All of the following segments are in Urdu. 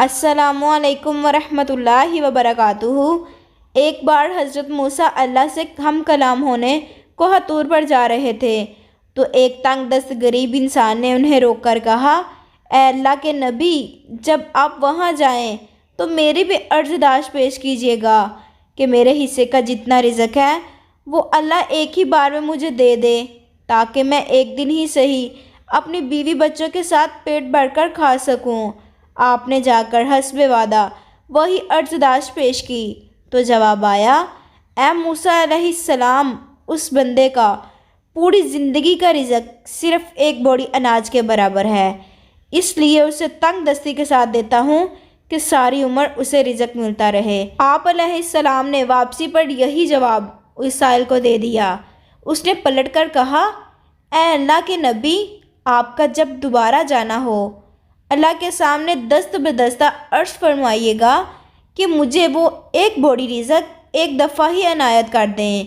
السلام علیکم ورحمۃ اللہ وبرکاتہ۔ ایک بار حضرت موسیٰ اللہ سے ہم کلام ہونے کوہ طور پر جا رہے تھے تو ایک تنگ دست غریب انسان نے انہیں روک کر کہا، اے اللہ کے نبی، جب آپ وہاں جائیں تو میری بھی عرضداشت پیش کیجیے گا کہ میرے حصے کا جتنا رزق ہے وہ اللہ ایک ہی بار میں مجھے دے دے تاکہ میں ایک دن ہی صحیح اپنی بیوی بچوں کے ساتھ پیٹ بھر کر کھا سکوں۔ آپ نے جا کر حسب وعدہ وہی عرضداشت پیش کی تو جواب آیا، اے موسیٰ علیہ السلام، اس بندے کا پوری زندگی کا رزق صرف ایک بوری اناج کے برابر ہے، اس لیے اسے تنگ دستی کے ساتھ دیتا ہوں کہ ساری عمر اسے رزق ملتا رہے۔ آپ علیہ السلام نے واپسی پر یہی جواب اس سائل کو دے دیا۔ اس نے پلٹ کر کہا، اے اللہ کے نبی، آپ کا جب دوبارہ جانا ہو اللہ کے سامنے دست بدستہ عرض فرمائیے گا کہ مجھے وہ ایک بوری رزق ایک دفعہ ہی عنایت کر دیں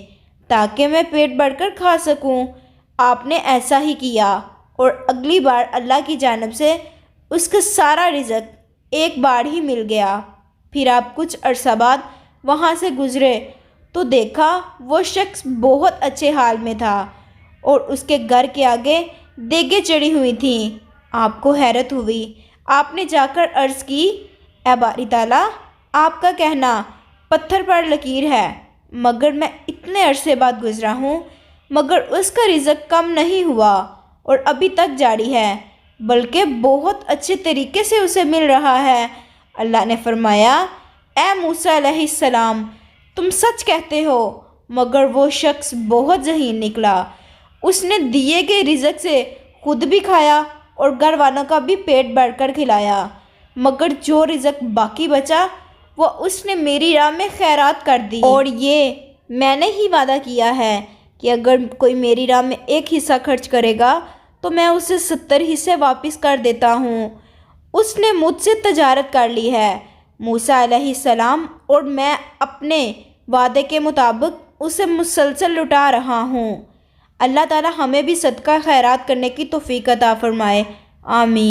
تاکہ میں پیٹ بھر کر کھا سکوں۔ آپ نے ایسا ہی کیا اور اگلی بار اللہ کی جانب سے اس کا سارا رزق ایک بار ہی مل گیا۔ پھر آپ کچھ عرصہ بعد وہاں سے گزرے تو دیکھا وہ شخص بہت اچھے حال میں تھا اور اس کے گھر کے آگے دیگیں چڑھی ہوئی تھیں۔ آپ کو حیرت ہوئی۔ آپ نے جا کر عرض کی، اے باری تعالیٰ، آپ کا کہنا پتھر پر لکیر ہے، مگر میں اتنے عرصے بعد گزرا ہوں مگر اس کا رزق کم نہیں ہوا اور ابھی تک جاری ہے، بلکہ بہت اچھے طریقے سے اسے مل رہا ہے۔ اللہ نے فرمایا، اے موسیٰ علیہ السلام، تم سچ کہتے ہو، مگر وہ شخص بہت ذہین نکلا۔ اس نے دیے گئے رزق سے خود بھی کھایا اور گھر والوں کا بھی پیٹ بھر کر کھلایا، مگر جو رزق باقی بچا وہ اس نے میری راہ میں خیرات کر دی، اور یہ میں نے ہی وعدہ کیا ہے کہ اگر کوئی میری راہ میں ایک حصہ خرچ کرے گا تو میں اسے 70 حصے واپس کر دیتا ہوں۔ اس نے مجھ سے تجارت کر لی ہے موسیٰ علیہ السلام، اور میں اپنے وعدے کے مطابق اسے مسلسل لوٹا رہا ہوں۔ اللہ تعالی ہمیں بھی صدقہ خیرات کرنے کی توفیق عطا فرمائے، آمین۔